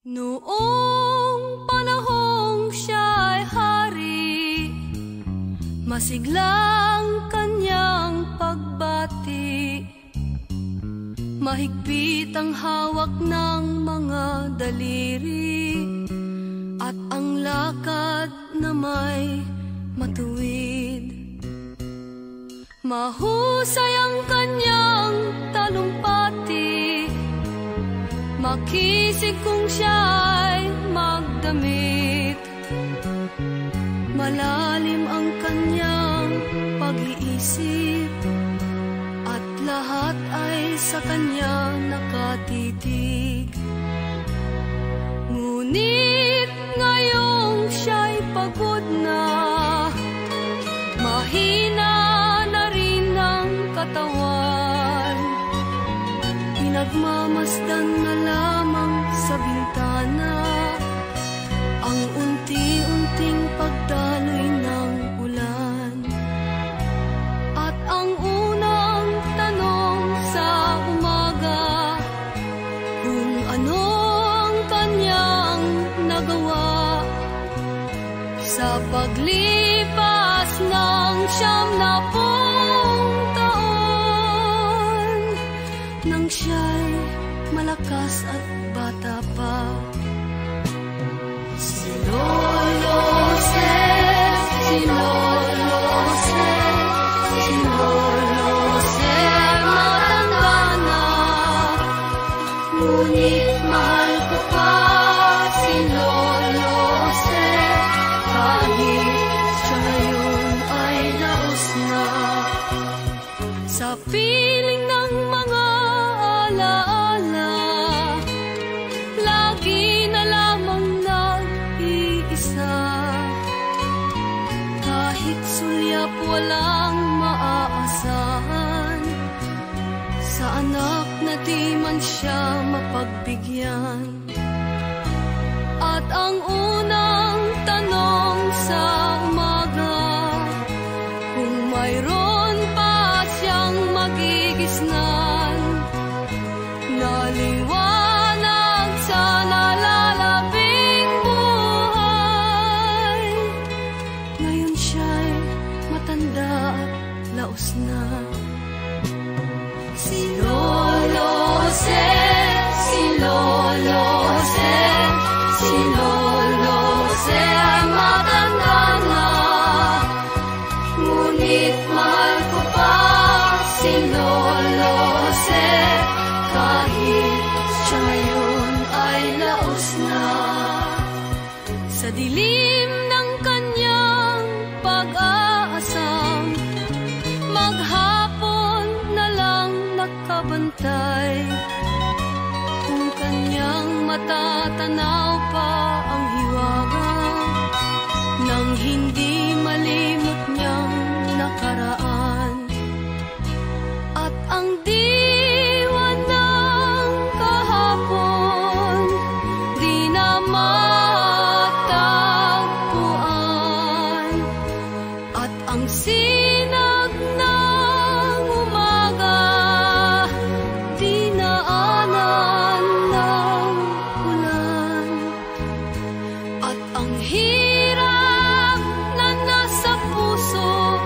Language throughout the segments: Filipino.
Noong panahong siya'y hari, masiglang kanyang pagbati. Mahigpit ang hawak ng mga daliri, at ang lakad na may matuwid. Mahusay ang kanyang talumpati, makisig kung siya'y magdamit. Malalim ang kanyang pag-iisip, at lahat ay sa kanya nakatitig. Ngunit ngayong siya'y pagod na, mahina na rin ang katawan. Pinagmamasdan na lamang sa bintana ang unti-unting pagdaloy ng ulan. At ang unang tanong sa umaga, kung ano ang kanyang nagawa sa paglipas ng 90 taon, nang siya'y malakas at bata pa. Si Lolo Jose, si Lolo Jose, si Lolo Jose, matanda na, ngunit mahal ko pa si Lolo Jose, kahit siya ngayon ay laos na. Sa piling ng mga alaala, lagi na lamang nag-iisa. Kahit sulyap walang maaasahan, sa anak na di man siya mapagbigyan. At ang unang tanong sa umaga, kung mayroon pa siyang magigisnan, naliwanag sa nalalabing buhay. Ngayon siya'y matanda at laos na. Si Lolo Jose, si Lolo Jose, si Lolo Jose ay matanda na, ngunit mahal ko pa si Lolo Jose, kahit siya ngayon ay laos na. Sa dilim ng kanyang pag-aasam, maghapon na lang nakabantay, kung kanyang matatanaw pa ang hiwaga nang hindi malimot niyang nakaraan. At ang diwa ng kahapon di na matagpuan, at ang sinag ng umaga di naanan ng ulan, at ang hirap na nasa puso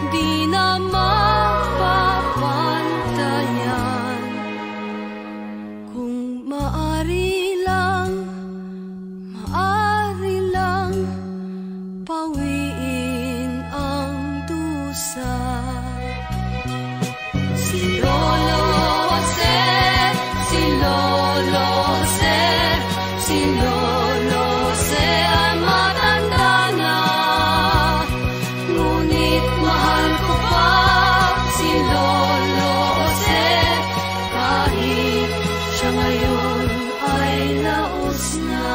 di na mapapantayan. Kung maari lang pawiin ang dusa. Si Lolo Jose, si Lolo Jose, si Lolo Jose ay matanda na, ngunit mahal ko pa si Lolo Jose, kahit siya ngayon ay laos na.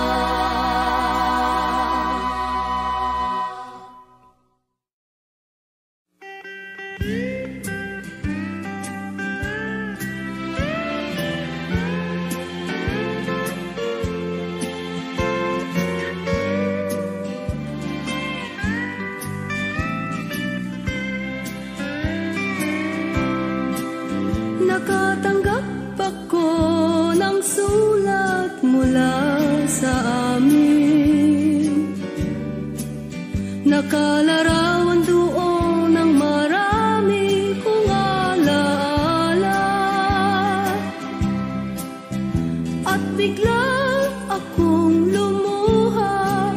Nakatanggap ako ng sulat mula sa amin, nakalarawan doon ng marami kong alaala, at bigla akong lumuha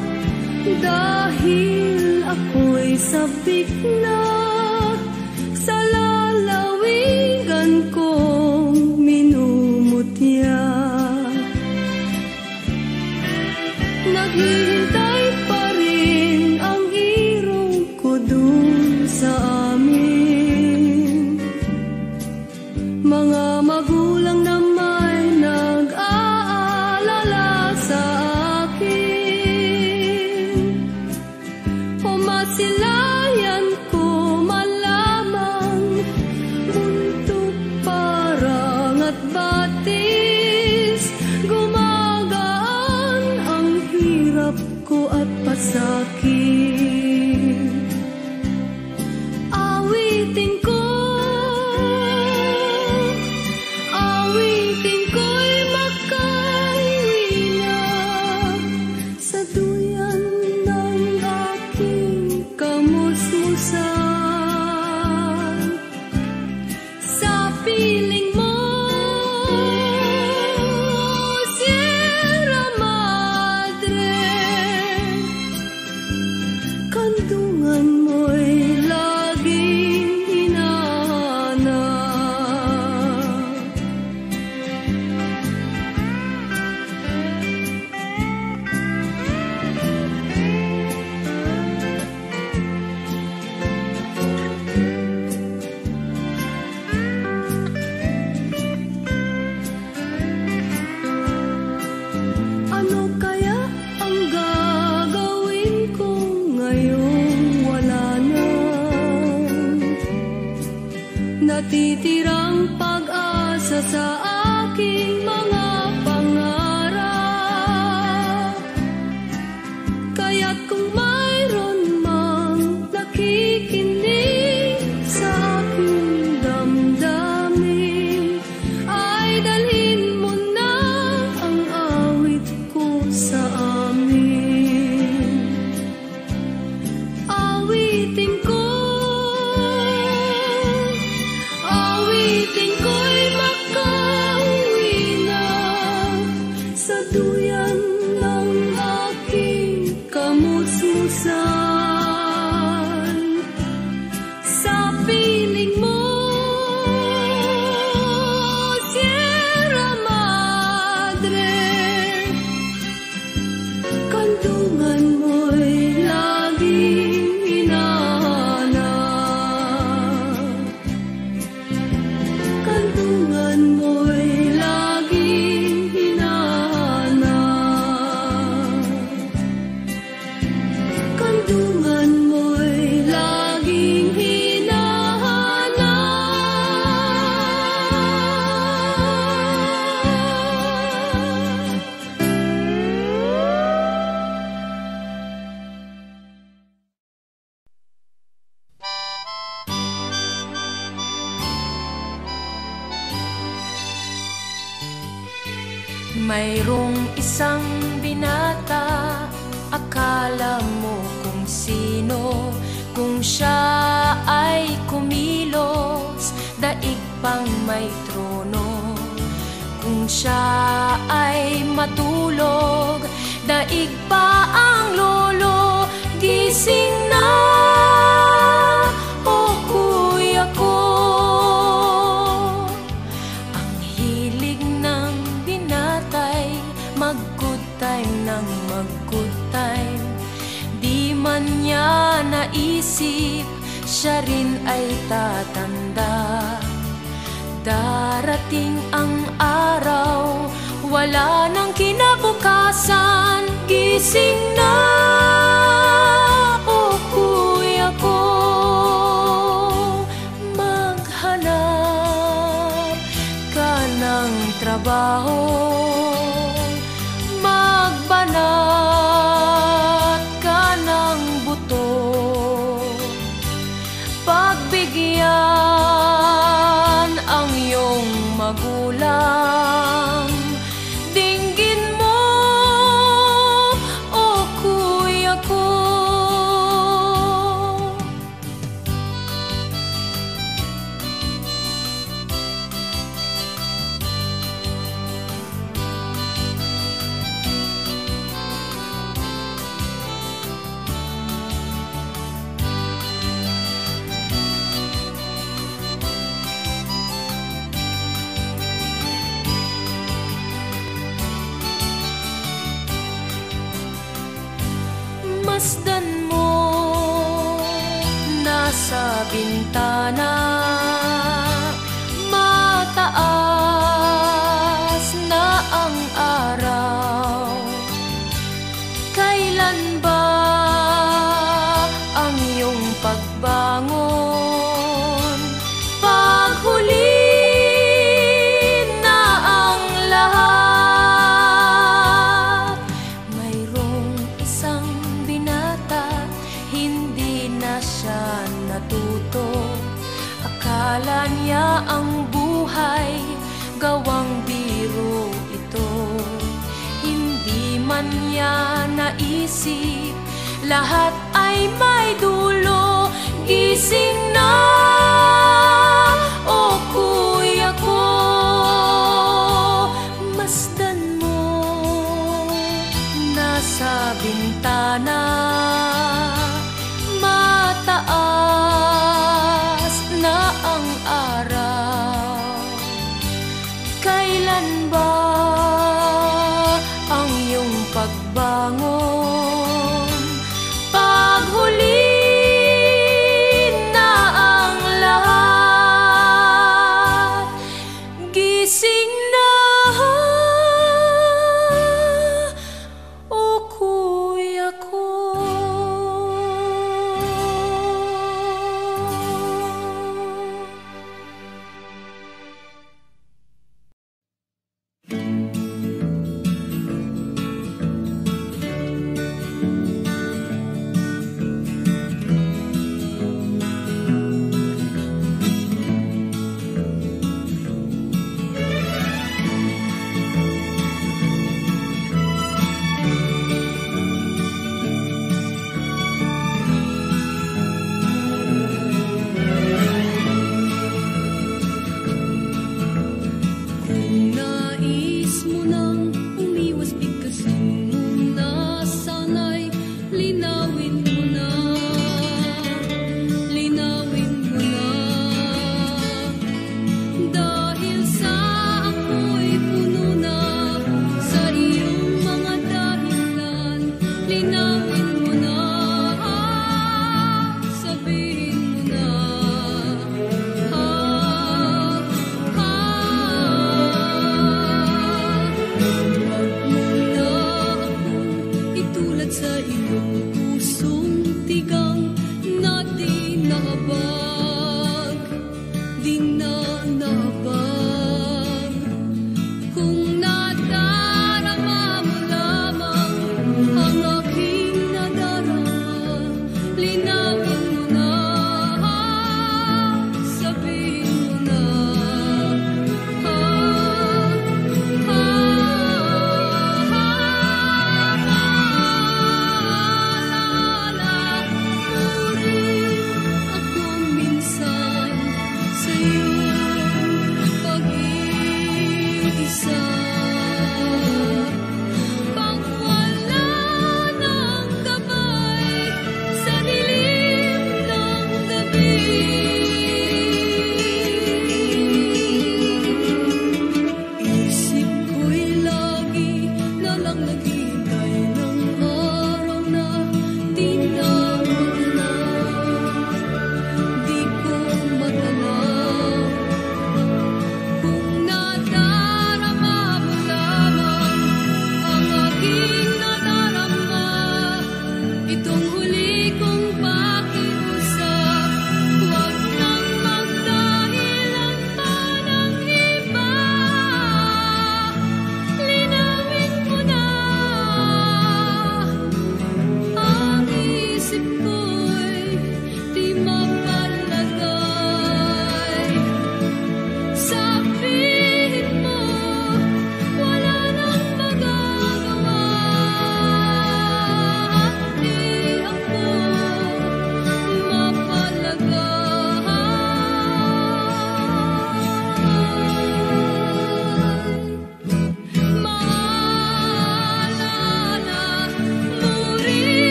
dahil ako'y sabik na sa lalawigan kong minumutya. natitirang pag-asa sa aking mga pangarap. Kaya't kung mayroon mang nakikinig sa aking damdamin, ay dalhin mo na ang awit ko sa amin. Awitin ko, awitin ko'y makauwi na sa duyan ng aking kamusmusan. Sa piling mo, Sierra Madre, kandungan mo'y laging hinahanap. Kandungan mo'y laging hinahanap. Kandungan mo'y laging hinahanap. Mayroong isang binata, akala mo kung sino, kung siya ay kumilos, daig pang may trono. Kung siya ay matulog, daig pa ang lolo. Gising na, o kuya ko. Ang hilig ng binatay, mag-good time ng mag-good time. Di man niya naisip, siya rin ay tatanda. Darating ang araw, wala nang kinabukasan. Gising na, o kuya ko. Maghanap ka ng trabaho, magbanat ka ng buto, pagbigyan ang iyong magulang. Dinggin mo, o kuya ko. Masdan mo, nasa bintana, mataas na ang araw. Kailan ba ang iyong pagbangon? Paghuli na ang lahat. Mayroong isang binata, hindi na siya natuto. Akala niya ang buhay, gawang biro ito. Hindi man niya naisip, lahat ay may dulo. Gising na, o kuya ko. Masdan mo, nasa bintana, mataas na ang araw. Kailan ba ang iyong pagbangon? Paghuli na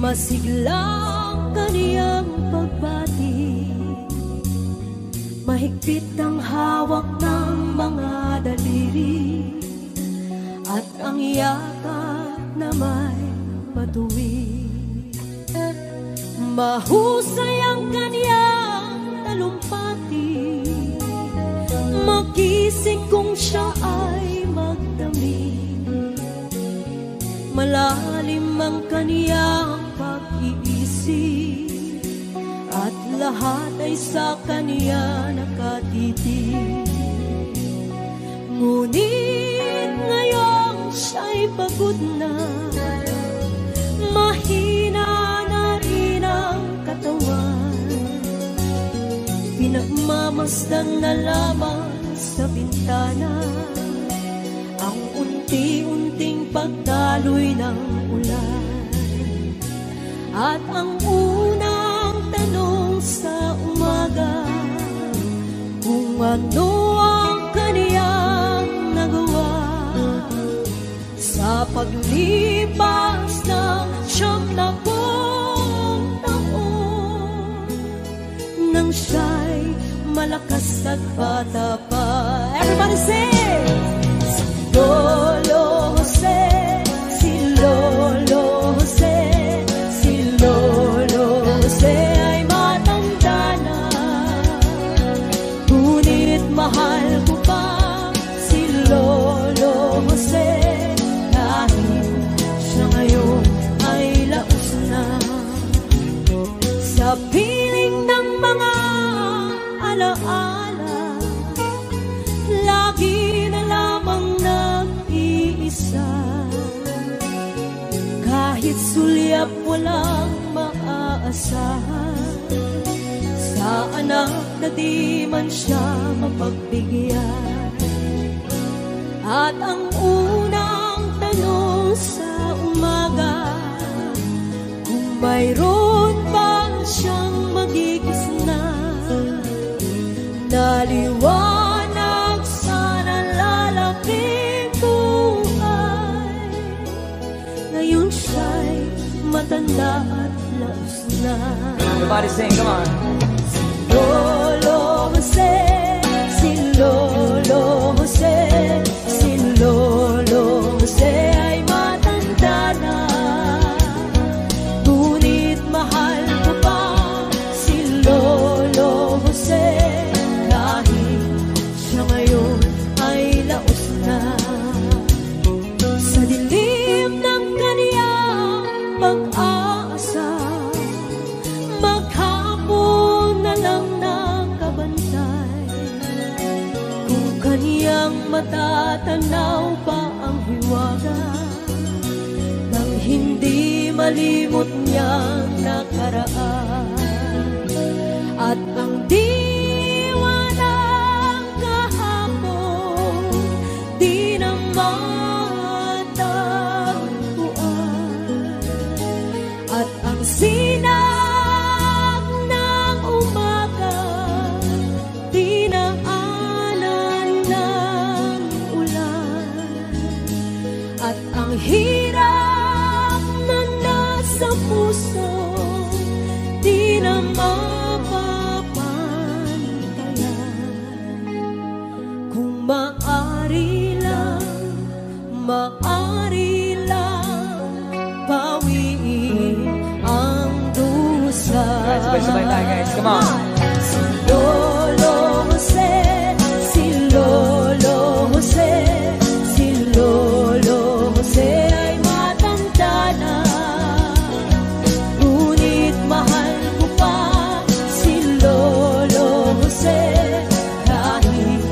Masiglang kaniyang pagbati, mahigpit ang hawak ng mga daliri, at ang yakap na may matuwid. Mahusay ang kaniyang talumpati, magising kung siya ay magdamit. Malalim ang kaniyang pag-iisip, at lahat ay sa kaniya nakatitig. Ngunit ngayong siya'y pagod na, mahina na rin ang katawan, pinagmamasdan na lamang sa bintana ang unti-unting pagdaloy ng ulan. At ang unang tanong sa umaga, kung ano ang kaniyang nagawa sa paglipas ng 70 taon, nang siya'y malakas at bata pa. Everybody say! Lolo Jose, si Lolo Jose, si Lolo Jose ay matanda na, ngunit mahal ko pa si Lolo Jose, kahit siya ngayon ay laos na. Sa piling ng mga alaala, lagi na lamang nag-iisa, kahit sulyap walang maaasahan, sa anak na di man siya mapagbigyan. At ang unang tanong sa umaga, kung mayroon pa siyang magigisna, naliwanag sa nalalaking buhay, ngayon siya'y matanda at laos na. Everybody sing, come on. Lolo Jose, si Lolo Jose, si Lolo Jose ay matanda na, ngunit mahal ko pa si Lolo Jose, kahit siya ngayon ay laos na. Sa dilim ng kaniyang pag-aasa, maghapon na lang nakabantay, kung kaniyang matatanaw pa ang hiwaga nang hindi malimot niyang nakaraan. At ang diwa ng kahapon di na matagpuan, at ang sinag ng umaga di na anan ng ulan, at ang hirap na nasa puso di na mapapantayan. Kung maari lang bawiin ang dusa. Guys, sabay-sabay tayo, guys. Come on. Si Lolo Jose, si Lolo Jose, si Lolo Jose ay matanda na, ngunit mahal ko pa si Lolo Jose, kahit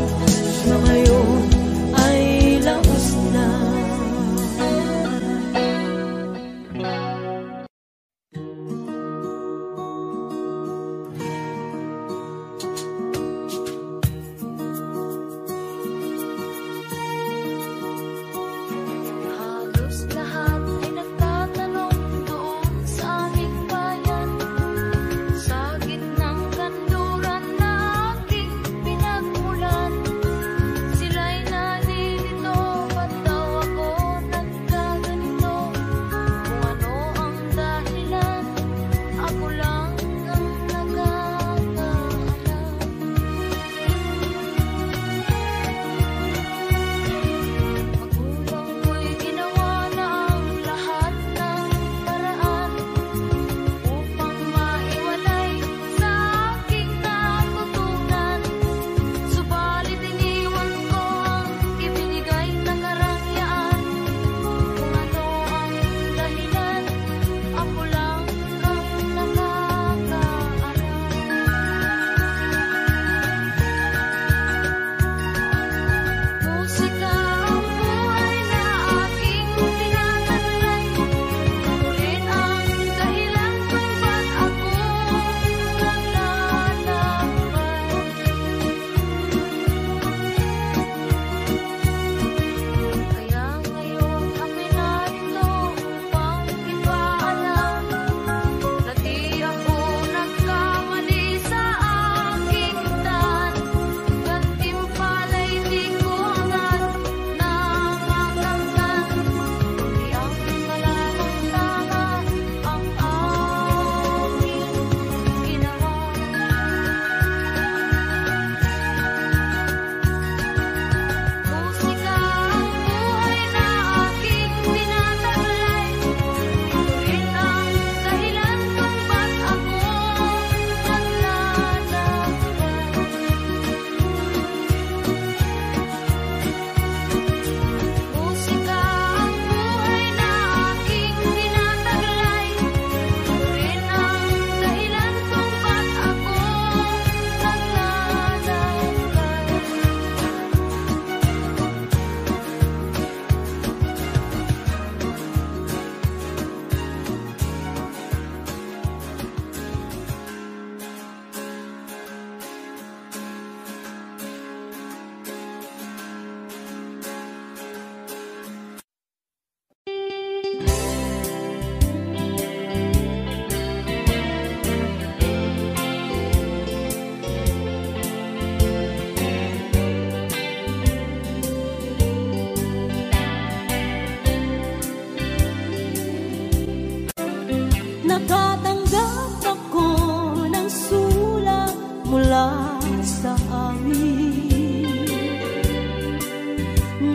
siya ngayon ay laos na.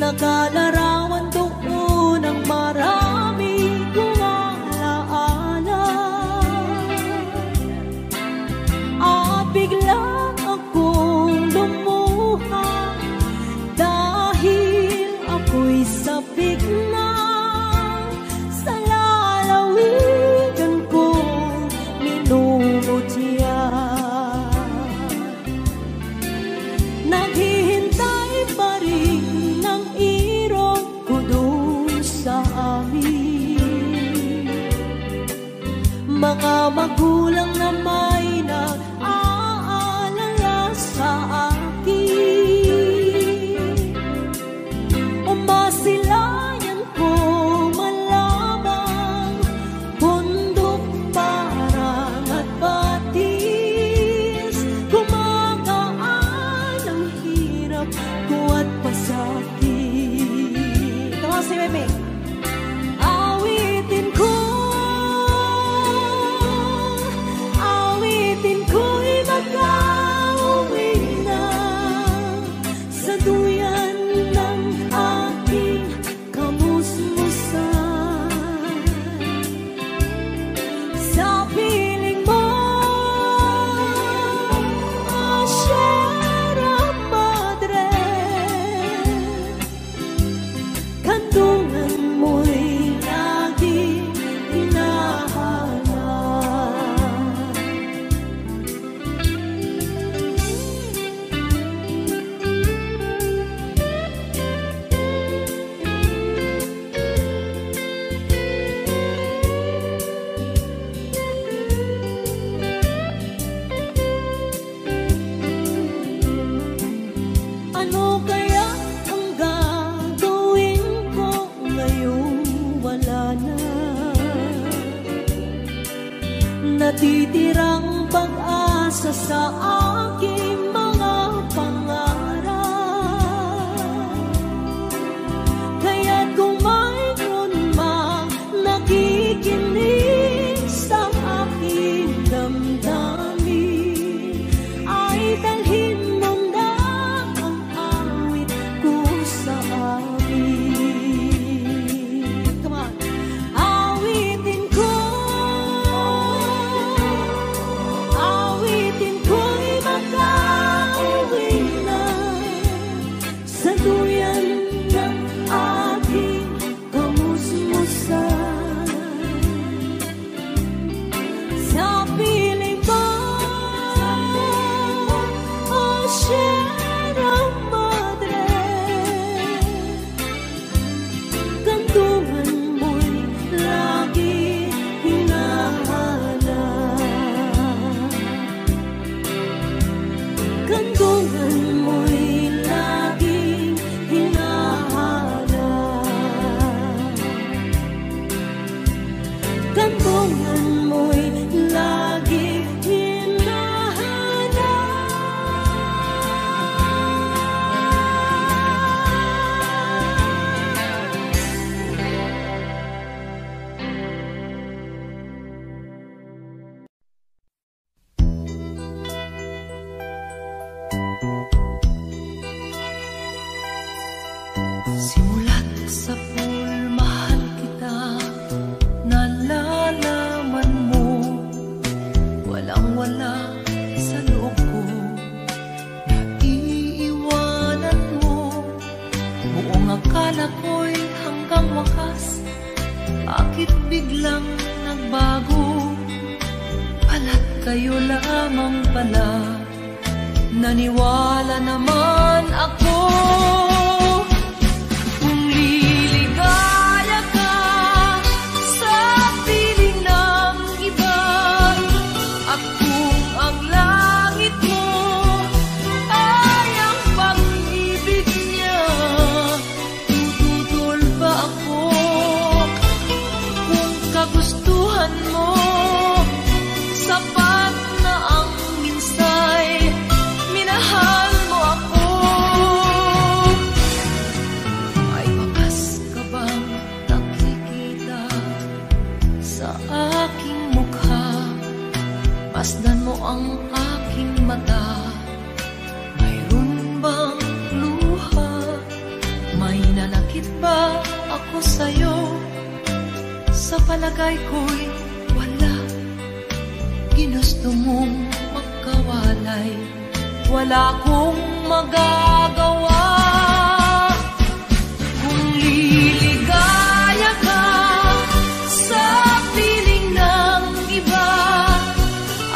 Nakalarawan doon ang marami kong alaala. At bigla akong lumuha dahil ako'y sabik na sa lalawigan kong minumutya. Naghihintay pa rin ng irong ko doon sa amin. Mga magulang na may nag-aalala sa akin. Umasilayan ko malamang bundok parang at batis. Gumagaan ang hirap ko at pasakit. Ito si Bebe. Awitin ko'y mag-auwi na sa duyan ng aking kamusmusan. Sa piling mo, Sierra Madre, kandungan mo'y lagi hinahanap. Ano kaya ang gagawin ko ngayong wala na? Natitirang pag-asa sa aking mga pangarap. Kaya't kung mayroon mang nakikinig sa aking damdamin, ay dalhin mo na ang awit ko sa amin. Come on. Awitin ko'y mag-auwi na sa duyan ng aking kamusmusan. Sa piling mo, Sierra Madre, kandungan mo'y lagi hinahanap. Kandungan mo'y lagi hinahanap. Kandungan mo'y lagi Simulat sa pool, mahal kita, nalalaman mo, walang-wala sa loob ko, naiiwanan mo. Buong akala ko'y hanggang wakas, bakit biglang nagbago? Pala't kayo lamang pala, naniwala naman ako. Kung liligaya ka sa piling ng iba, at kung ang langit mo ay ang pag-ibig niya, tututol ba ako? Kung kagustuhan mo, sapat na ang minsay, minahal mo ako. palagay ko'y wala. Ginusto mong magkawalay, wala kong magagawa. Kung liligaya ka sa piling ng iba,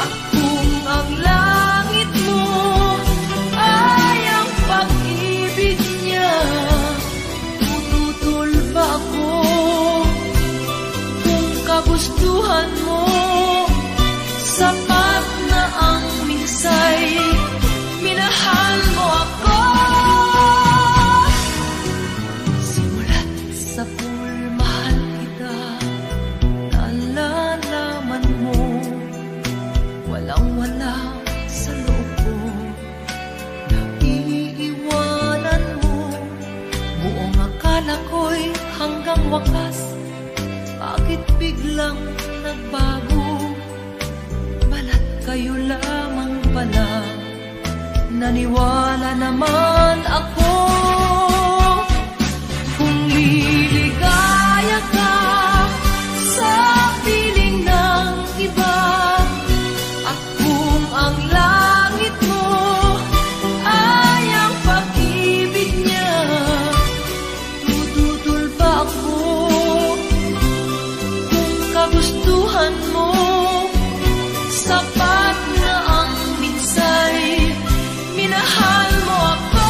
at kung ang langit mo ay ang pag-ibig niya, tututol ba ako? Kung kagustuhan mo, sapat na ang minsay, minahal mo ako. Simulat sa pool, mahal kita, nalalaman mo, walang-wala sa loob ko, naiiwanan mo. Buong akala ko'y hanggang wakas, bakit biglang nagbago? Balat kayo lamang pala, naniwala naman ako. Kung liligaya ka sa piling ng iba, at kung ang langit mo ay ang pag-ibig niya, tututol ba ako? Kung kagustuhan mo, sapat na ang minsay, minahal mo ako.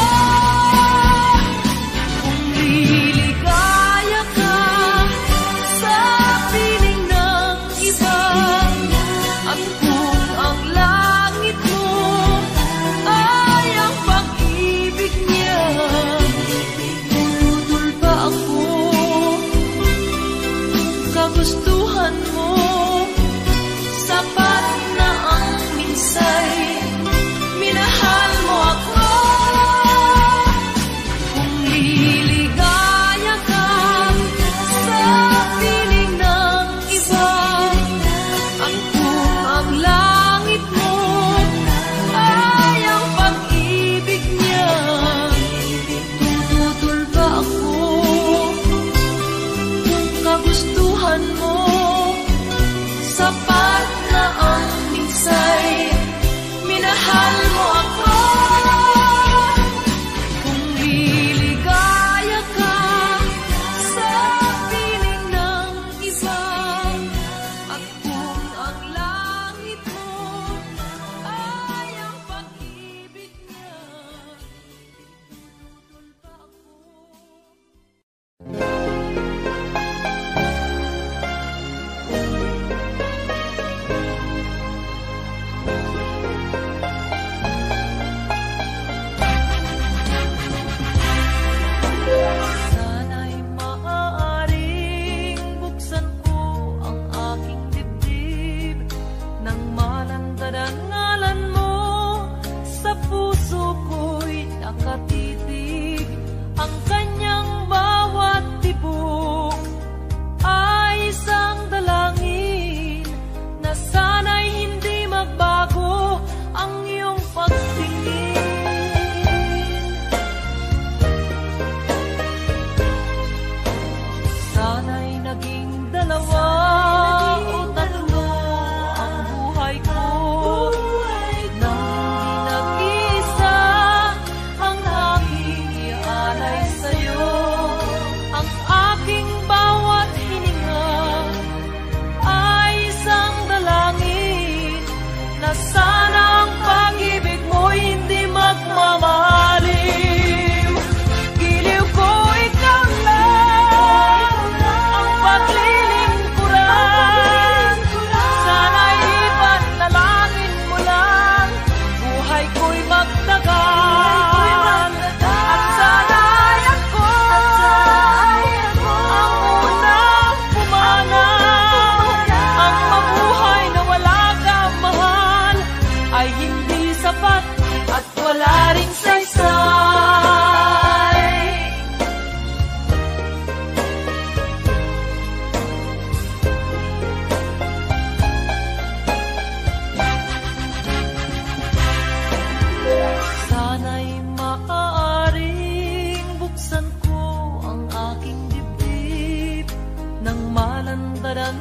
Kung liligaya ka sa piling ng iba, at kung ang langit mo ay ang pag-ibig niya, tututol ba ako? Kung kagustuhan mo, sapat na ang minsay, minahal mo ako. Kung liligaya ka sa piling ng iba, at kung ang langit mo ay ang pag-ibig niya, tututol ba ako? Kung kagustuhan mo, sapat na ang minsay, minahal mo ako. Kung liligaya ka sa piling ng iba, at kung ang langit mo ay ang pag-ibig niya, tututol ba ako? Sana'y maaaring buksan ko ang aking dibdib, nang malandan ang ngalan mo sa puso ko'y nakatitig. Ang kanyang bawat tibok ay isang dalangin, na sana'y hindi magbago ang iyong pagtingin. Sana'y naging dalawa o tatlo ang buhay ko, nang nag-iisa ang aking ialay sa'yo. Ang aking bawat hininga ay isang dalangin, na sana ang pag-ibig mo hindi magmamaliw. Giliw ko ikaw lang, ang paglilingkuran, sana'y ipanalangin mo lang, buhay ko'y magtagal. At sana'y ako ang unang pumanaw, ang mabuhay na wala kang mahal ay hindi sapat at wala ring saysay. Sana'y maaaring buksan ko ang aking dibdib, nang malandaran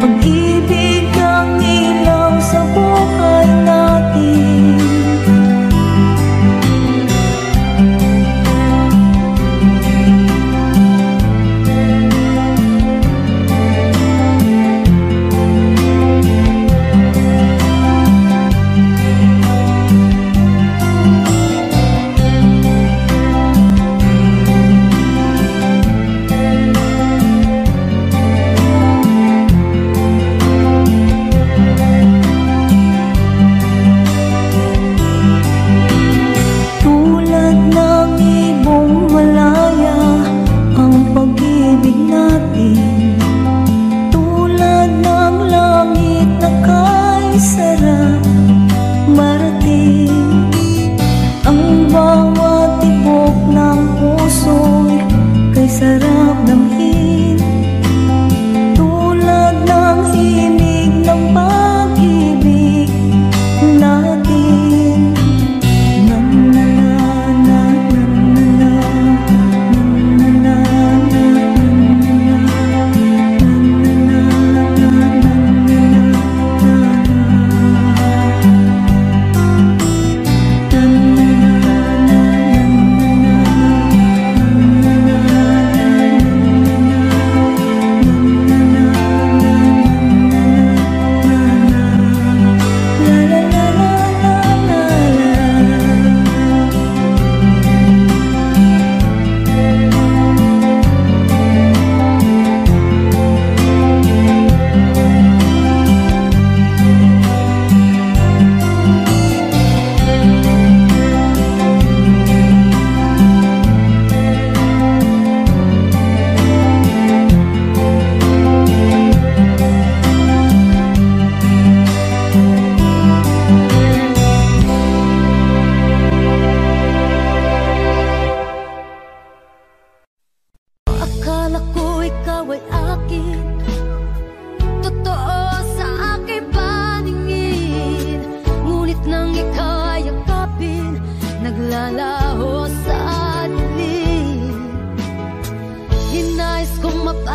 Pag-ibig ang ilaw sa buhay natin.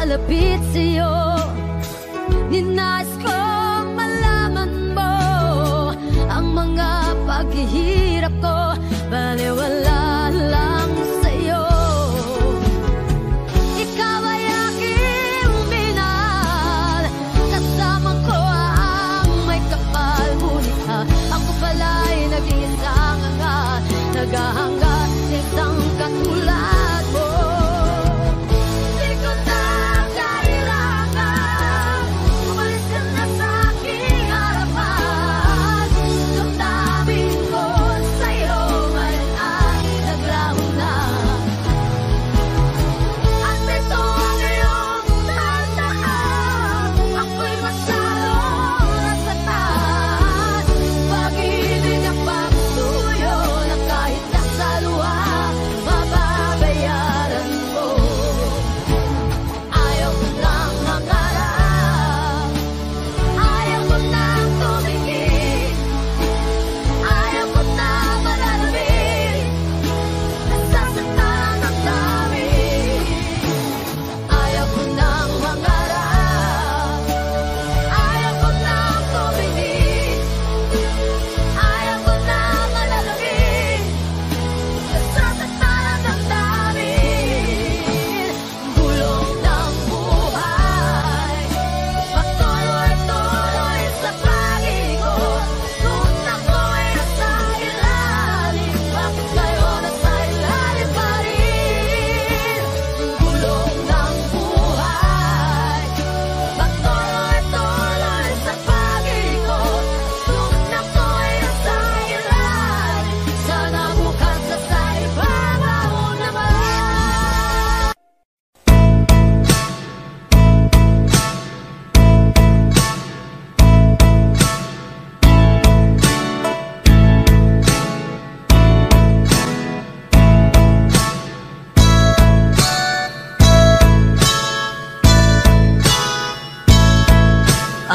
Malapit sa'yo, ninais kong malaman mo ang mga paghihirap ko, baliwala lang sa'yo. Ikaw ay aking minahal, kasama ko ang may kapal, ngunit ako pala'y nag-iisang angat, naghahangad sa isang katulad mo.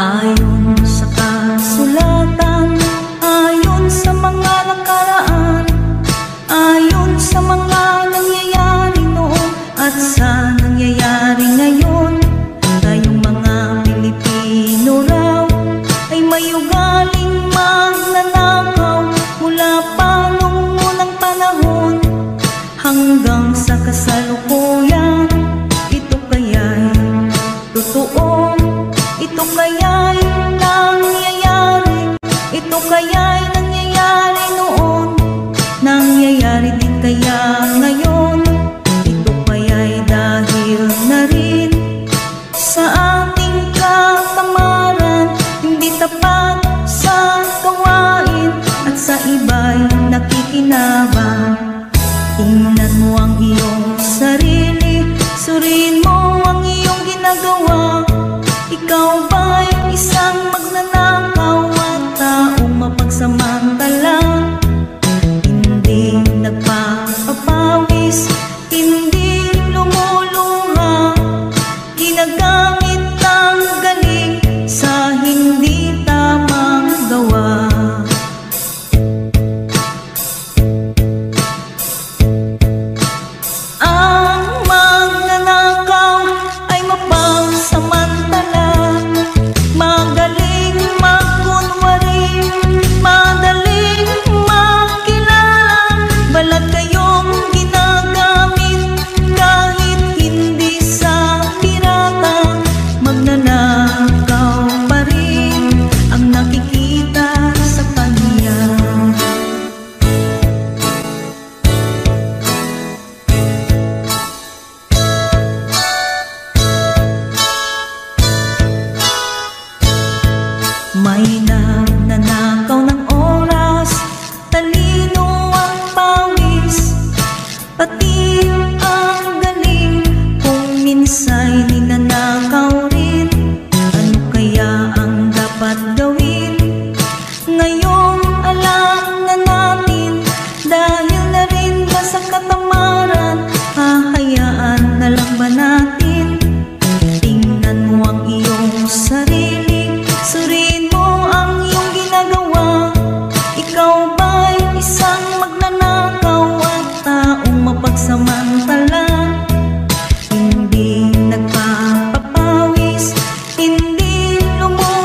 Ayon sa kasulatan, ayon sa mga nakaraan, ayon sa mga nangyayari noon at sa nangyayari ngayon, tayong mga Pilipino kaya'y nangyayari? Ito kaya'y nangyayari noon? Nangyayari din kaya ngayon? Ito kaya'y dahil na rin sa ating katamaran, hindi tapat sa gawain at sa iba'y nakikinabang. Tingnan mo ang iyong sarili, suriin mo ang iyong ginagawa. Ikaw ba'y isang magnanakaw at taong mapagsamantala? Hindi nagpapapawis, hindi lumuluha, ginagamit ang galing sa hindi tamang gawa. Ang magnanakaw ay mapagsamantala, magaling magkunwari, madaling makilala. Balat kayong ginagamit kahit hindi sa pirata. Magnanakaw pa rin ang nakikita sa kanya. May nagnanakaw ng oras, talino ang pawis, pati ang galing kung minsa'y ninanakaw rin. Ano kaya ang dapat gawin? Ngayong alam na natin, dahil na rin ba sa katamaran, hahayaan na lang ba natin? Tingnan mo ang iyong sarili, suriin mo ang iyong ginagawa. Ikaw ba'y isang magnanakaw at taong mapagsamantala? Hindi nagpapapawis, hindi lumuluha,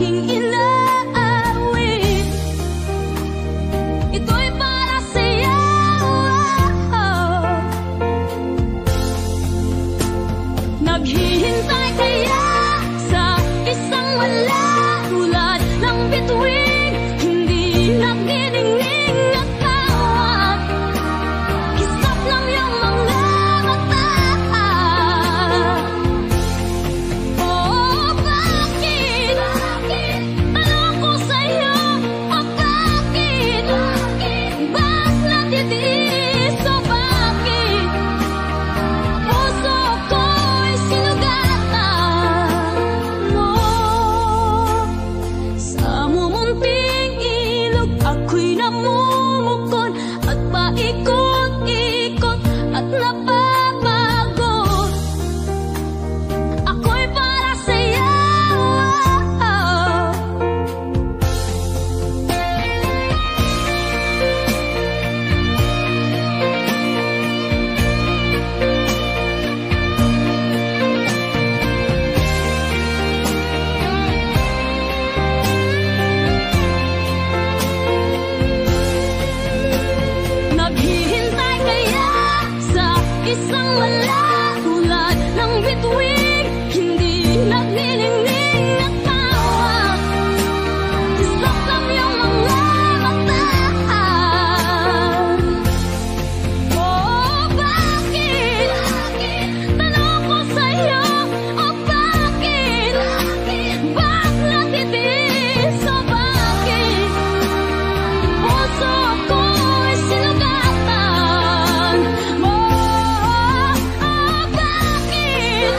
aking inaawit. Ito'y para sa'yo. Naghihintay kaya sa isang wala, tulad ng bituin, hindi nagniningning at tawag. Kisap ng iyong mga mata. Oh, bakit? Tanong ko sa'yo, oh, bakit? Ba't natitiis, oh, bakit? Puso ko'y sinugatan mo. Sa mumunting ilog, ako'y namumukon at paikot-ikot at napapagod. Ako'y para sa'yo. Naghihintay kaya sa isang wala, tulad ng bituin, hindi nagniningning at tawag. Kisap ng iyong mga mata. Oh, bakit? Tanong ko sa'yo, oh, bakit? Ba't natitiis, oh, bakit? Puso ko'y sinugatan mo. Oh, bakit?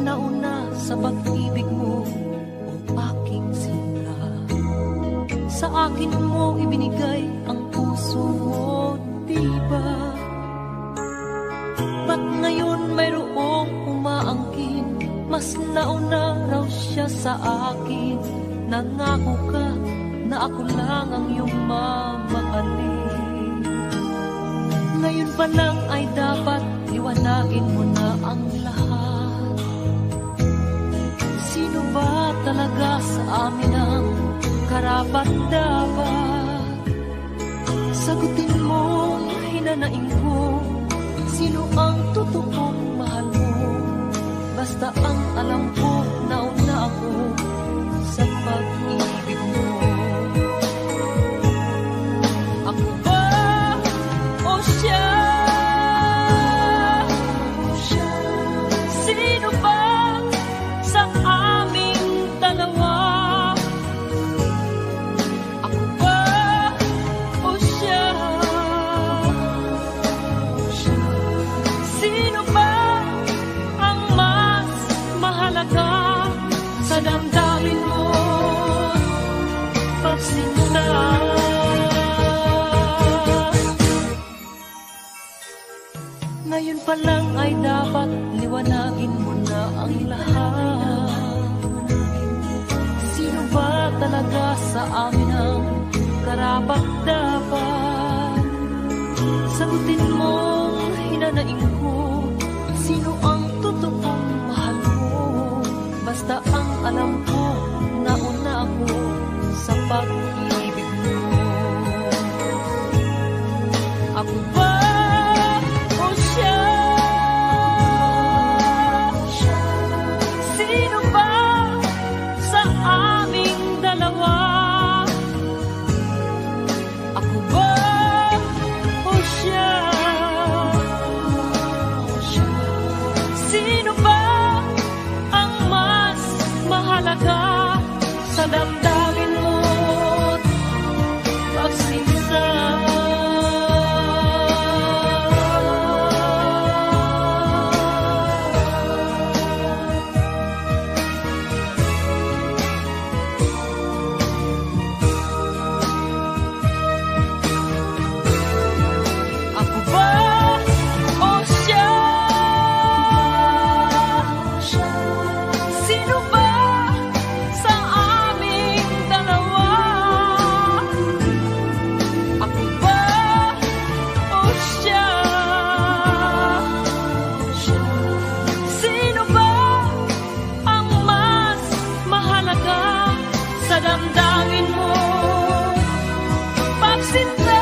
nauna sa pag-ibig mo, o aking sinta. Sa akin mo ibinigay ang puso mo, diba? Ba't ngayon mayroong umaangkin? Mas nauna raw siya sa akin. Nangako ka na ako lang ang iyong mamahalin. Ngayon pa lang ay dapat liwanagin mo na ang lahat. Sino ba talaga sa amin ang karapat-dapat? Sagutin mo, hinanaing ko, sino ang totoong mahal mo? Basta ang alam ko, nauna ako sa pag-ibig mo. Ako ba o siya? Sino ba sa aming dalawa? Ako ba o siya? Sino ba ang mas mahalaga sa damdamin mo, pagsinta? Ngayon pa lang ay dapat liwanagin mo na ang lahat. Sino ba talaga sa amin ang karapat-dapat? Sagutin mo, hinanaing ko, sino ang totoong mahal mo? Basta ang alam ko, nauna ako sa pag-ibig mo. Ako ba o siya? Sino ba sa aming dalawa? Ako ba o siya? Sino ba ang mas mahalaga sa damdamin mo, pagsinta? Ako ba o siya? Sino ba sa aming dalawa? Ako ba o siya? Sino ba ang mas mahalaga sa damdamin mo, pagsinta?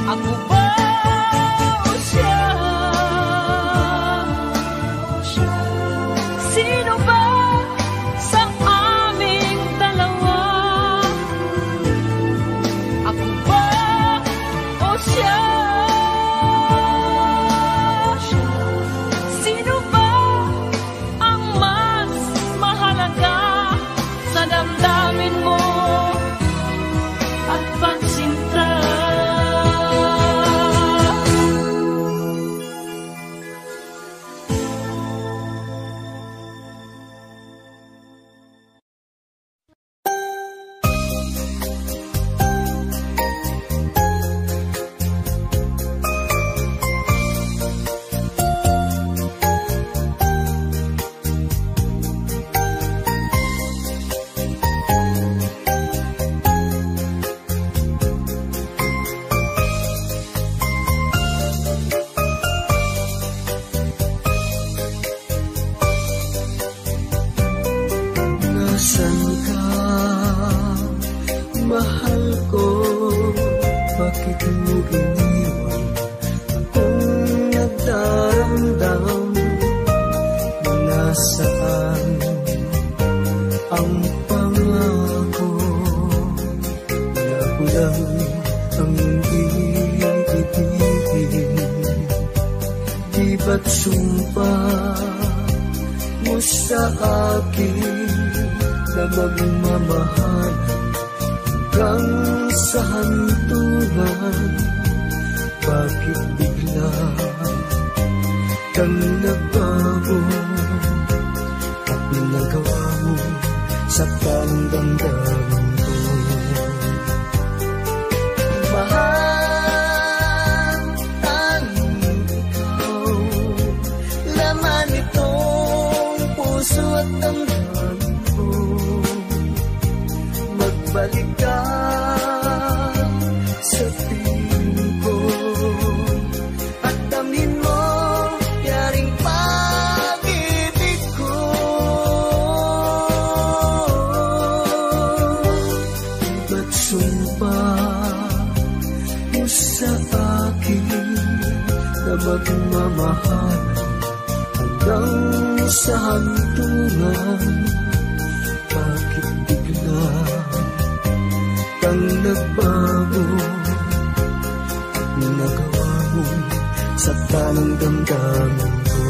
Ako ba o siya? Sino ba sa aming dalawa? Ako ba o siya? Sino ba ang mas mahalaga sa damdamin mo at pagsinta? Nasaan ka, mahal ko? Bakit mo iniwan akong nagdaramdam? Nasaan ang pangako na kulang ang iibigin? Di ba't sumpa mo sa akin na magmamahal hanggang sa hantungan? Bakit bigla kang nagbago at nagawa mo sa damdamin ko. Mahal, tanging ikaw, laman itong puso at damdamin ko. Magbalik ka sa piling ko at damin mo yaring pag-ibig ko. Ba't sumpa mo sa akin na magmamahalan hanggang sa hantungan? Bakit bigla kang nagbago at nagawa mo sa tanang damdamin ko?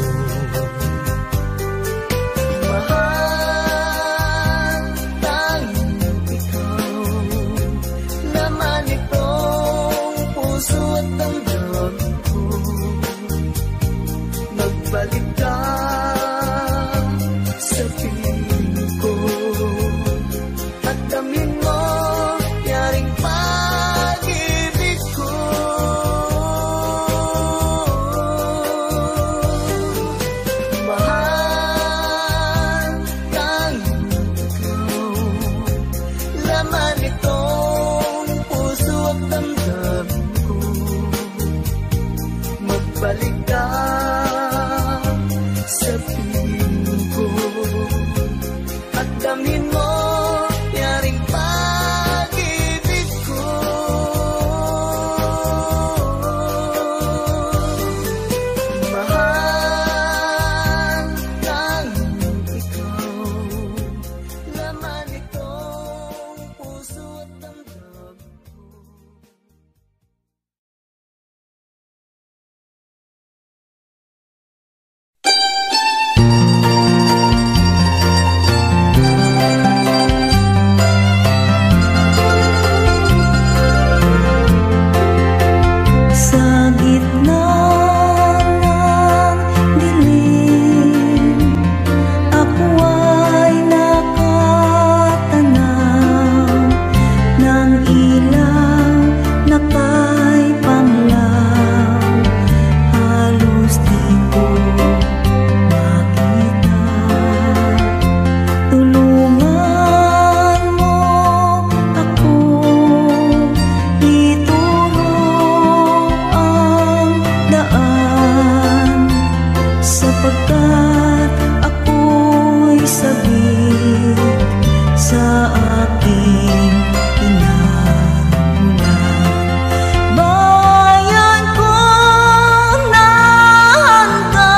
Mahal, tanging ikaw, laman itong puso at damdamin ko. Magbalik ka sa piling ko at damin mo yaring pag-ibig ko. Mahal, tanging ikaw, laman itong puso at damdamin ko. Magbalik ka sa piling ko at damin mo yaring pag-ibig ko. Mahal, tanging ikaw, laman itong puso at damdamin ko. Sa gitna ng dilim, ako ay nakatanaw ng ilaw na kay panglaw. Halos di ko makita. Tulungan mo ako, ituro ang daan, sapagkat ako'y sabik sa aking pinamulan. Bayan kong nahanda,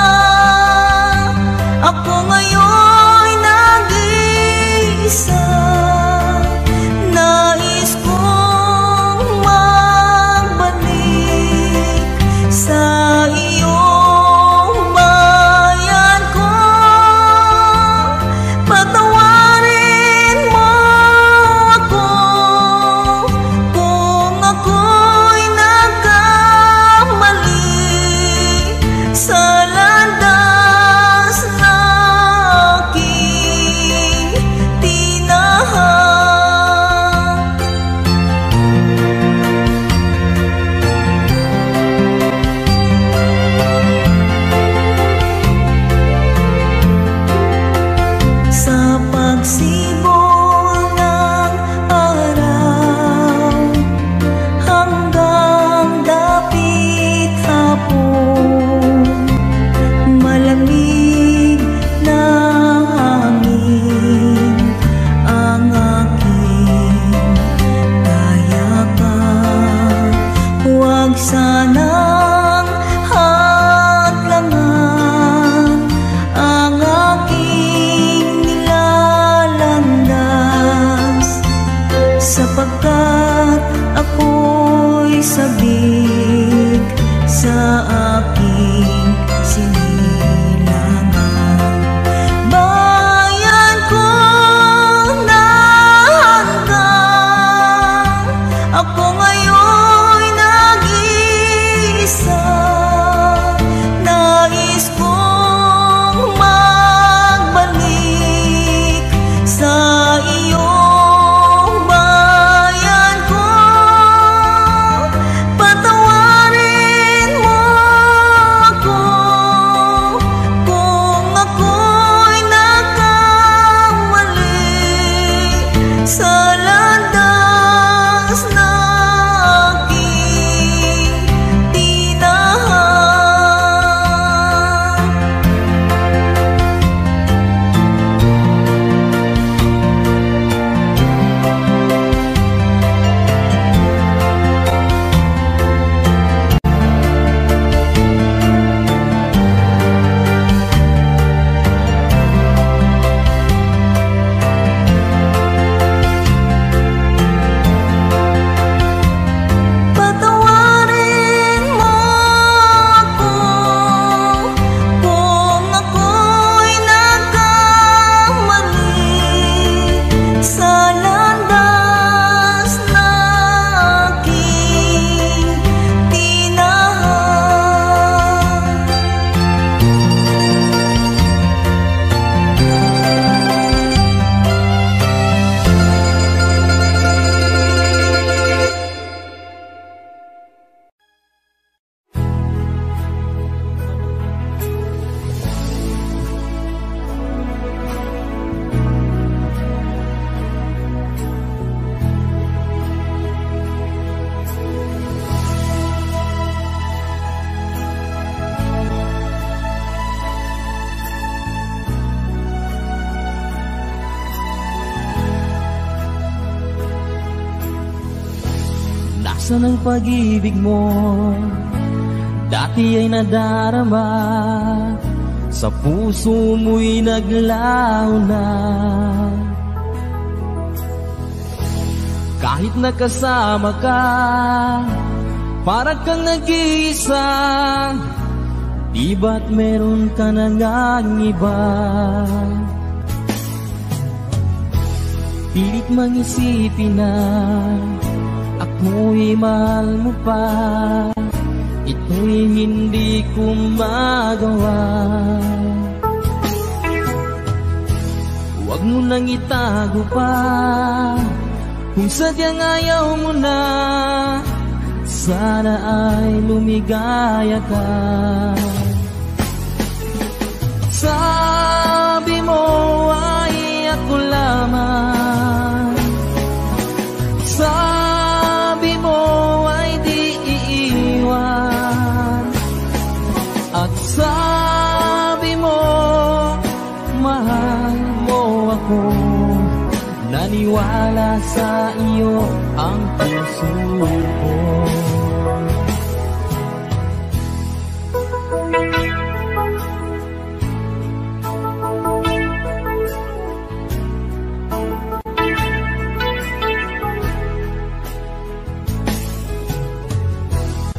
ako ngayon'y nag-iisa. Nais kong magbalik sa iyong bayan Asan ang pag-ibig mo? Dati ay nadarama, sa puso mo'y naglaho na. Kahit nakasama ka, parang kang nag-iisa. Di ba't meron ka na ngang iba? Pilit mang isipin na ako'y mahal mo pa. Ito'y hindi ko magawa. Huwag mo nang itago pa kung sadyang ayaw mo na. Sana ay lumigaya ka. Sabi mo ay ako lamang. Sabi mo ay di iiwan. At sabi mo mahal mo ako. Naniwala sa iyo ang puso ko.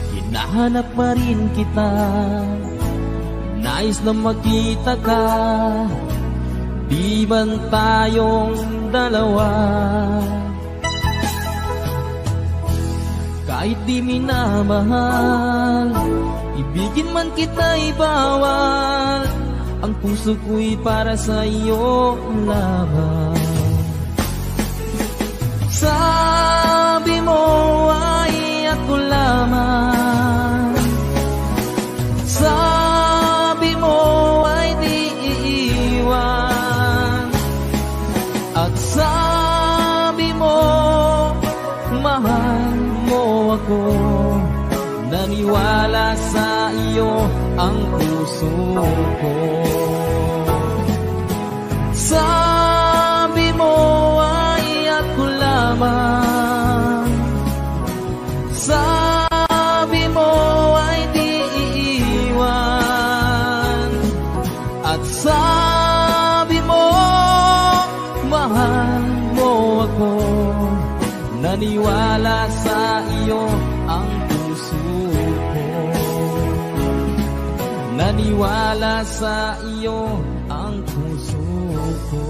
Hinahanap pa rin kita, nais na makita ka. Di man tayong dalawa, kahit di minamahal, ibigin man kita'y bawal. Ang puso ko'y para sa iyo lamang. Sabi mo ay ako lamang. Sabi mo ay di iiwan. At sabi mo mahal mo ako. Naniwala sa iyo ang puso ko. Sabi mo ay ako lamang. Sabi mo ay di iiwan. At sabi mo mahal mo ako. Naniwala sa iyo ang puso ko. Naniwala sa iyo ang puso ko.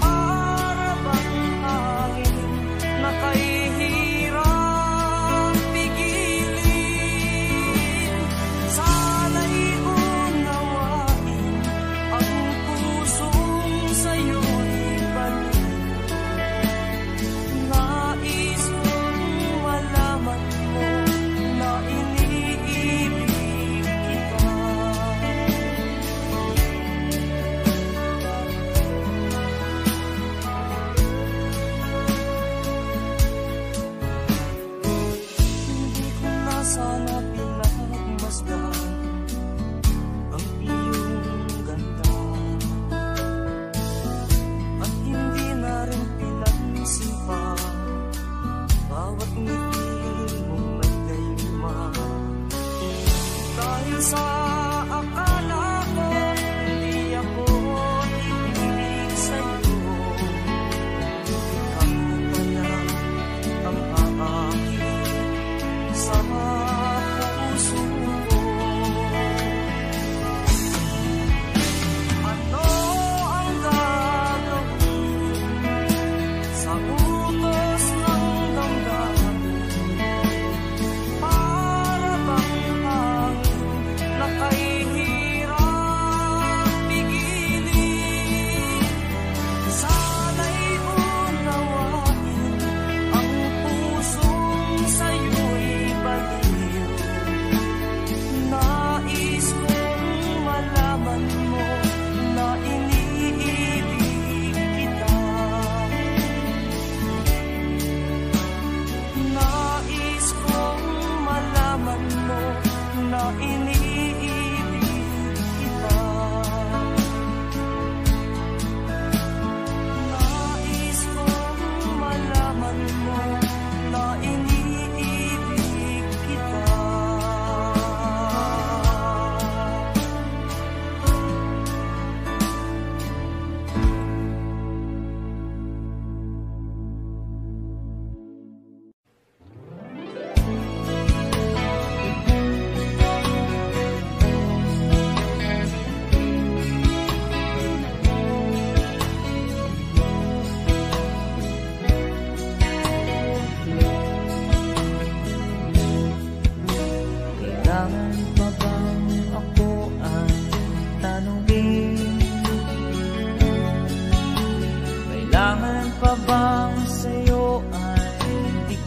Para bang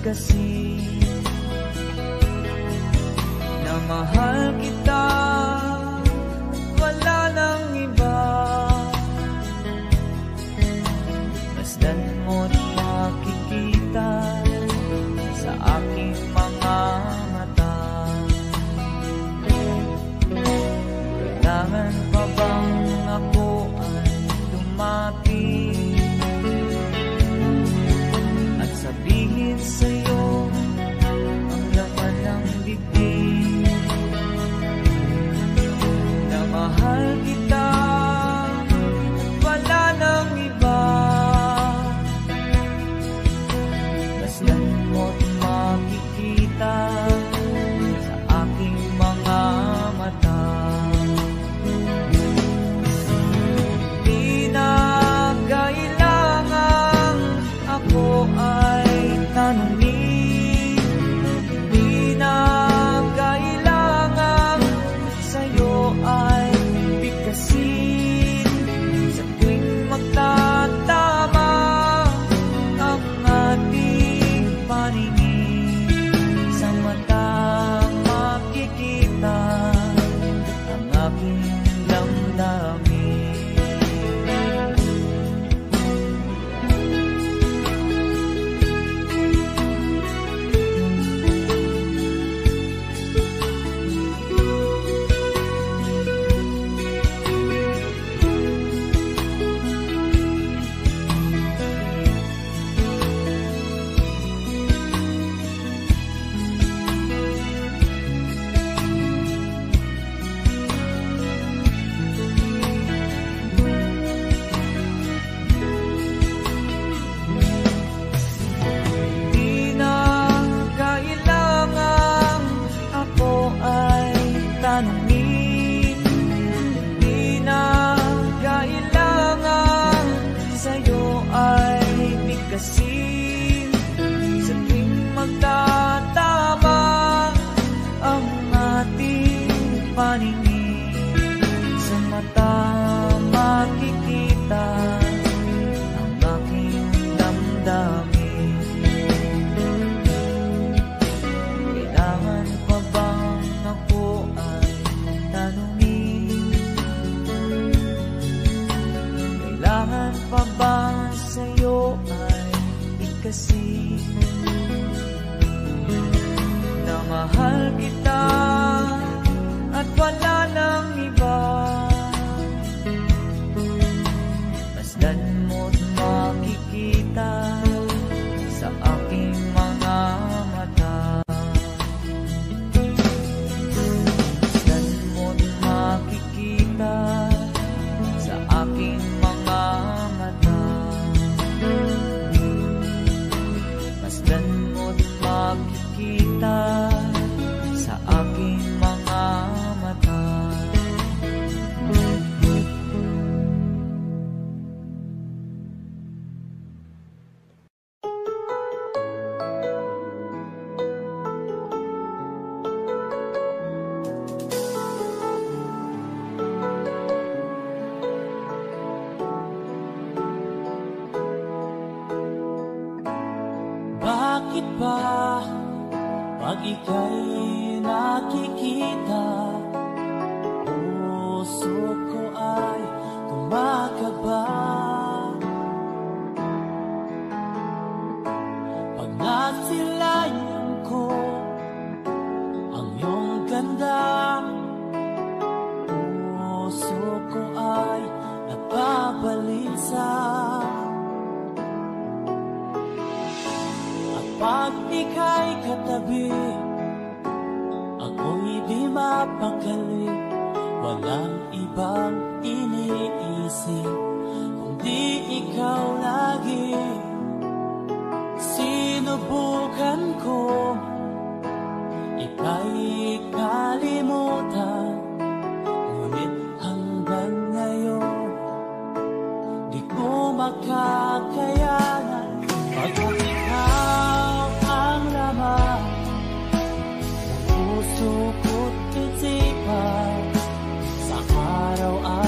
bigkasin na mahal kita, wala nang iba. Masdan mo't makikita sa aking mga mata. Kailangan pa bang ako ay lumapit at sabihin sa'yo ang laman ng bibig na mahal kita, wala nang iba. Masdan mo't makikita sa aking mga mata. Di na kailangang ako ay tanungin, di na kailangang sa'yo ay bigkasin. Sa tuwing magtatama ang ating paningin, sa mata makikita ang aking damdamin. Di na kailangang ako ay tanungin, di na kailangang sa'yo ay bigkasin. Sa tuwing magtatama ang ating paningin, sa mata makikita ang aking damdamin. Kailangan pa bang ako ay tanungin? Kailangan pa bang sa'yo ay bigkasin na mahal kita at wala nang iba? Masdan mo't makikita sa aking mga mata. Masdan mo't makikita sa aking mga mata. Masdan mo't makikita sa aking mga mata. Bakit ba pag ika'y nakikita, puso ko ay kumakaba? Pag nasilayan ko ang iyong ganda, puso ko ay napabalisa. Pag ika'y katabi, ako'y di mapakali. Walang ibang iniisip kundi ikaw lagi. Sinubukan ko ika'y kalimutan, ngunit hanggang ngayon di ko makakayanan. Pagkat ikaw ang laman ng puso ko't isipan, sa araw-araw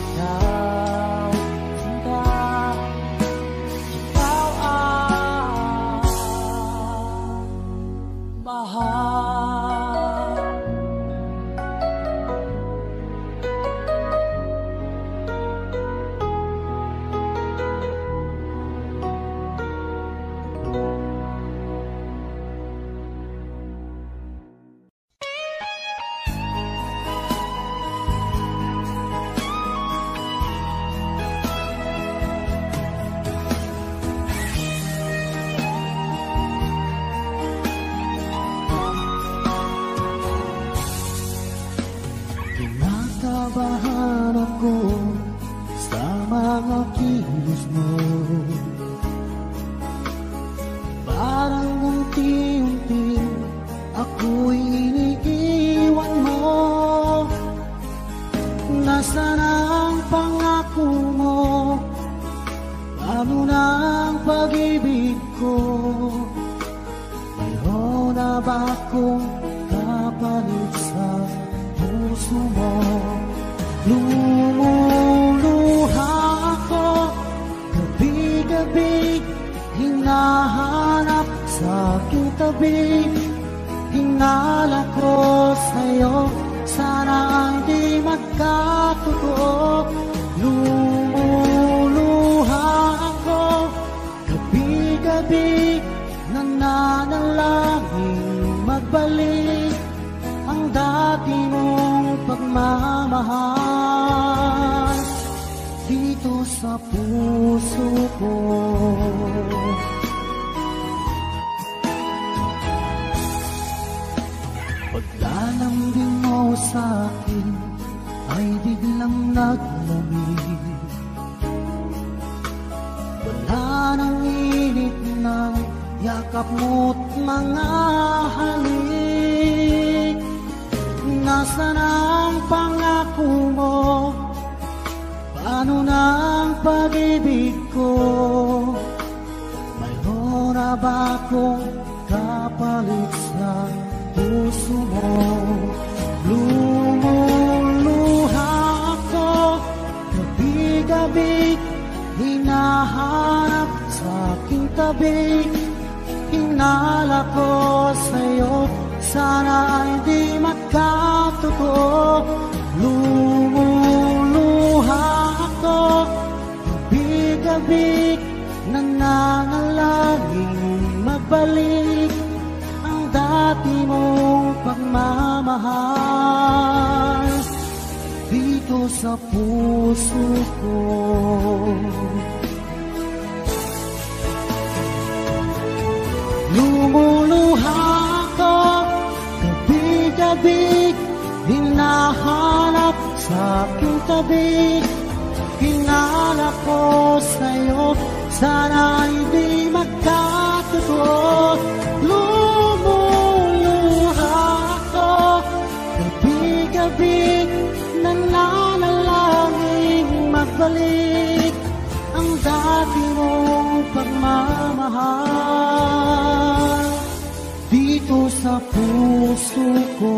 ikaw, sinta, ikaw ang mahal. Kinakabahan ako sa mga kilos mo, parang unti-unti ako'y iniiwan mo. Nasaan ang pangako mo? Paano na ang pag-ibig ko? Mayroon na ba akong kapalit sa puso mo? Lumuluha ako gabi-gabi, hinahanap sa aking tabi. Hinala ko sa'yo, sana hindi magkatotoo. Lumuluha ako gabi-gabi, nananalangin magbalik ang dati mong pagmamahal dito sa puso ko. Paglalambing mo sa'kin ay biglang naglamig. Wala nang init ng yakap mo't mga halik. Nasaan ang pangako mo? Paano na ang pag-ibig ko? Mayroon na ba akong kapalit sa puso mo? Lumuluha ako gabi-gabi, hinahanap sa aking tabi. Hinala ko sa'yo, sana hindi magkatotoo. Lumuluha ako gabi-gabi, nananalangin magbalik ang dati mong pagmamahal dito sa puso ko. Lumuluha ako gabi-gabi, hinahanap sa aking tabi. Hinala ko sa'yo, sana hindi magkatotoo. Lumuluha ako gabi-gabi, nananalangin magbalik ang dati mong pagmamahal dito sa puso ko.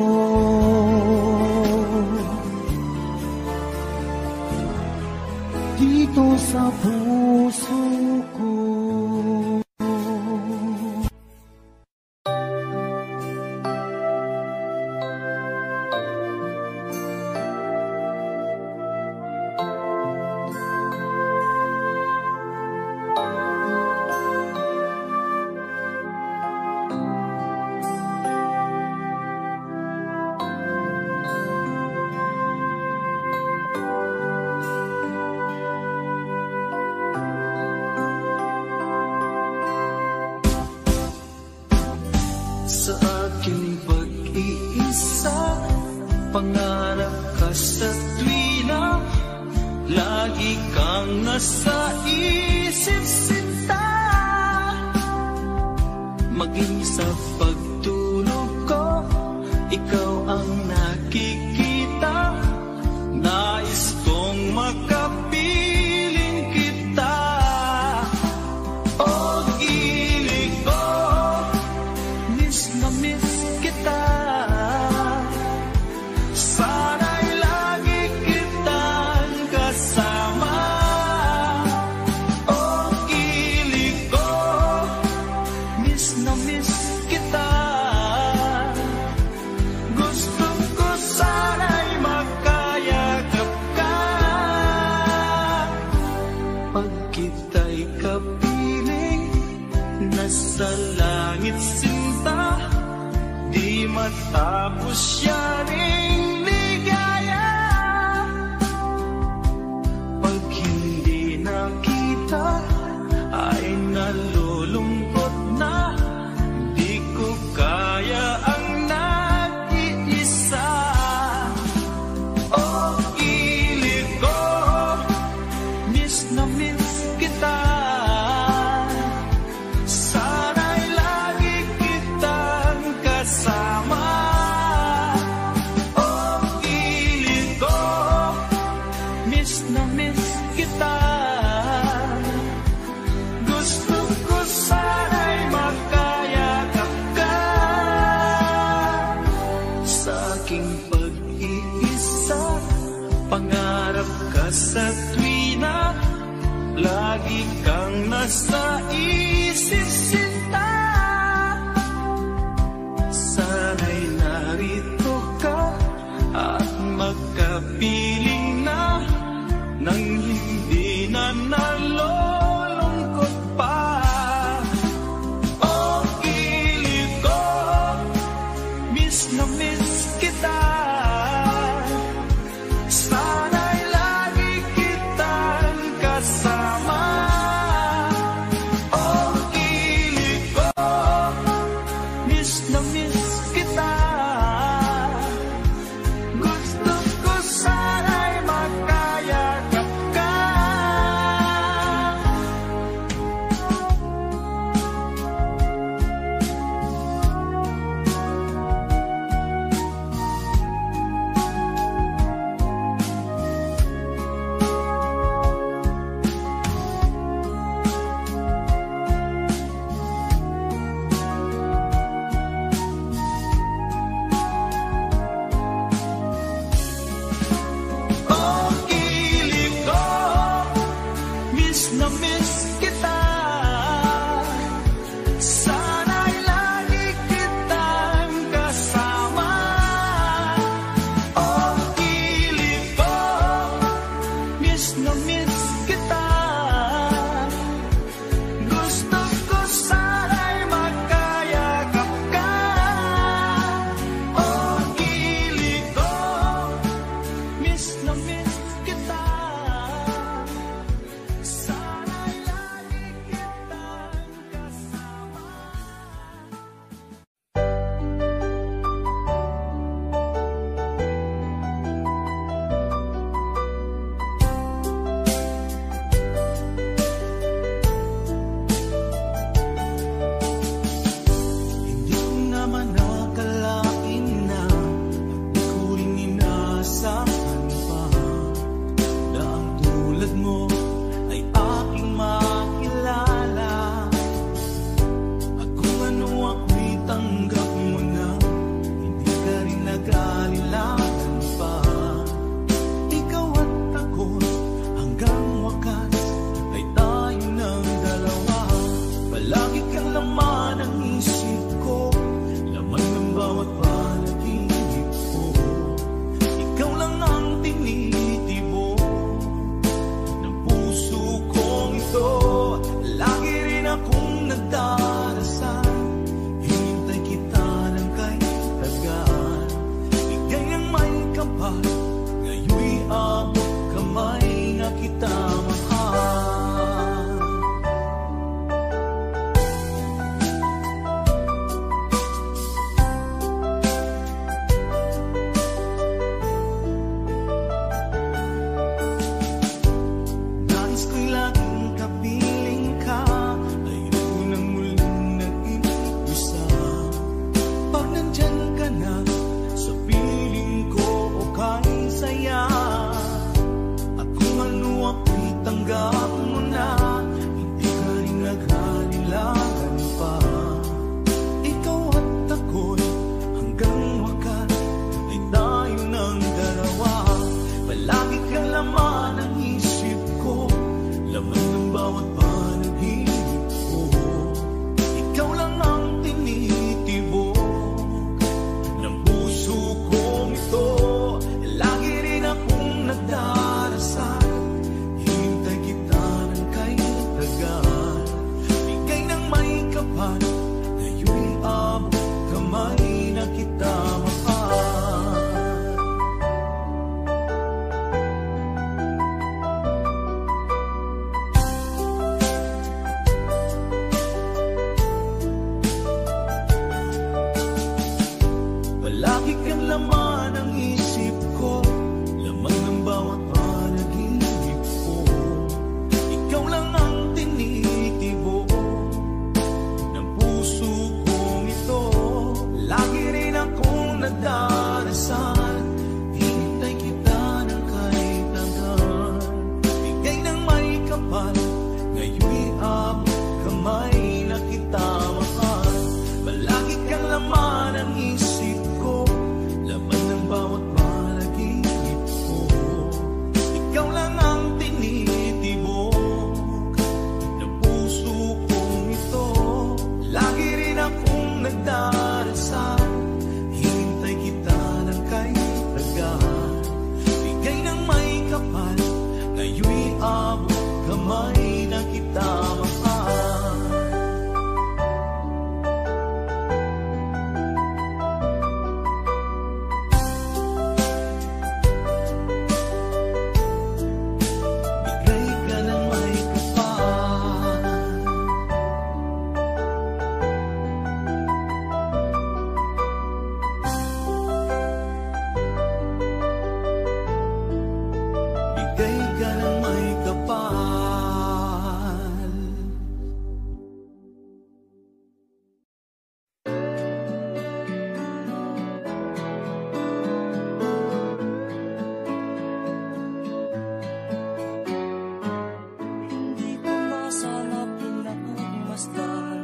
Dito sa puso ko. Pangarap ka sa tuwina, lagi kang nasa isip sinta. Maging sa pagtulog ko, ikaw ang nakikita. Nais kong makapiling kita. Oh, ilig ko, miss na miss kita. Sana'y lagi kitang kasama. tapos siya ring ligaya. Pag hindi nakita ay nalulungkot na, di ko kaya ang nag-iisa. Oh, kilig ko, miss na miss kita. Sana'y lagi kitang kasama. Oh, kilig ko, miss na miss kita. Gusto ko sana'y makayakap ka. Sa aking pag-iisa, pangarap ka sa tuwina, lagi kang nasa isip sinta. Sana'y narito ka at magkapiling na, nang hindi na nalulungkot pa. Oh, kilig ko, miss na miss kita. Sana'y lagi kitang kasama. Oh, kilig ko, miss na miss kita. Gusto ko sana'y makayakap ka. Oh, kilig ko, miss na miss kita. Sana'y lagi kitang kasama. Oh, kilig ko, miss na miss kita. Gusto ko sana'y makayakap ka. Oh, kilig ko, miss na miss kita. Sana'y lagi kitang kasama. Hindi ko naman nakalain na, di ko rin inasahan pa, na ang tulad mo ay aking makilala. At kung ano ako'y tanggap mo na, hindi ka rin nag-alilangan pa. Ikaw at ako hanggang wakas ay tayo ng dalawa. Palagi kang laman ng isip ko, laman ng bawat panaginip ko. Ikaw lang ang tinitibo ng puso kong ito. Lagi rin akong nagdarasal, hinintay kita ng kahit tagal. Bigay ng may kapal, ngayon'y abot kamay na kita mahal. Nais ko'y laging kapiling ka, ayoko nang muling nag-iisa. Pag nandyan ka na sa piling ko, okay saya. At kung ano ako'y tanggap mo na, hindi ka rin nag-alilangan pa. Ikaw at ako'y hanggang wakas ay tayo ng dalawa. Palagi kang laman ng isip ko, laman ng bawat panaginip ko. Ikaw lang ang tinitibok ng puso kong ito. Lagi rin akong nagdarasal, hinintay kita ngayon'y abot kamay na kita mahal. Bigay ka ng may kapal, bigay ka ng may kapal. Hindi ko na sana pinagmasdan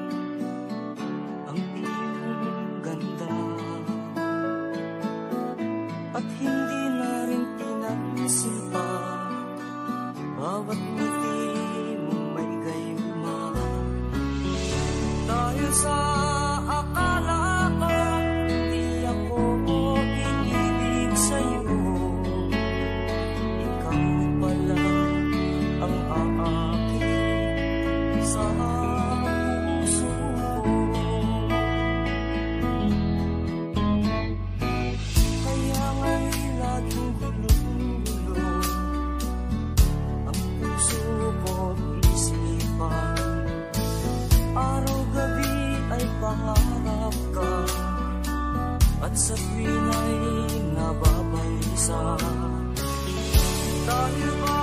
ang iyong ganda, at hindi na rin pinansin pa bawat ngiti mong may gayuma. Dahil sa akala ko hindi ako inibig sa'yo, ikaw pala ang aakit sa puso ko. Kaya nga'y laging gulo-gulo ang puso ko't isipan. Araw-gabi ay pangarap ka, at sa tuwin ay nababalisa. Dahil ba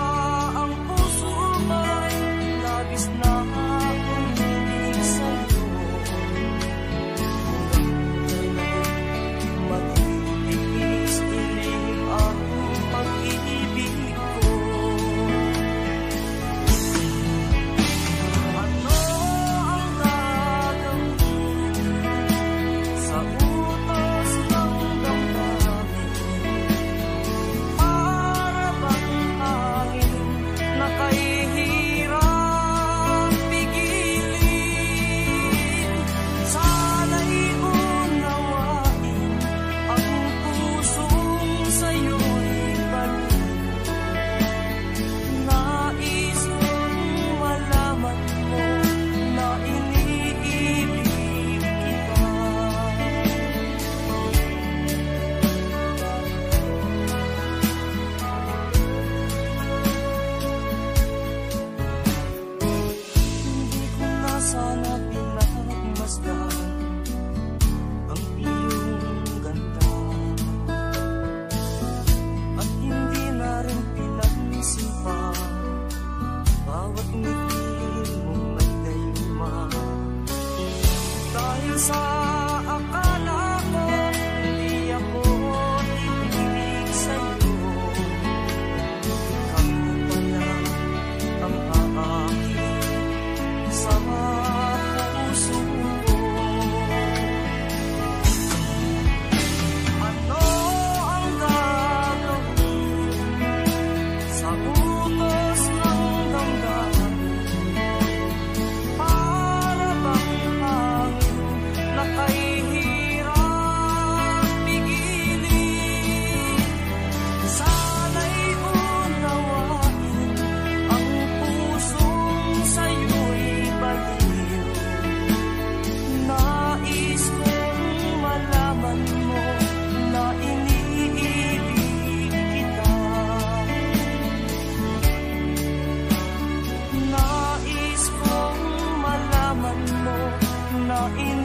ang puso ko'y labis na umiibig sa'yo, hanggang kailan matitiis-tiis ang pag-ibig ko. Ano ang gagawin sa utos ng damdamin? Para bang hangin na kahihirap pigilin? Sana'y unawain ang pusong sa'yo'y baliw. Nais kong malaman mo na iniibig kita. Hindi ko na sana pinagmasdan ang iyong ganda, at hindi na rin pinansin pa bawat ngiti mong may gayuma. Dahil sa akala ko hindi ako inibig sa'yo, ikaw pala ang aakit sa puso ko. Ano ang gagawin sa utos ng damdamin? Para bang hangin na kahihirap pigilin? Sana'y unawain ang pusong sa'yo'y baliw. Nais kong malaman mo na iniibig kita. Nais kong malaman mo na iniibig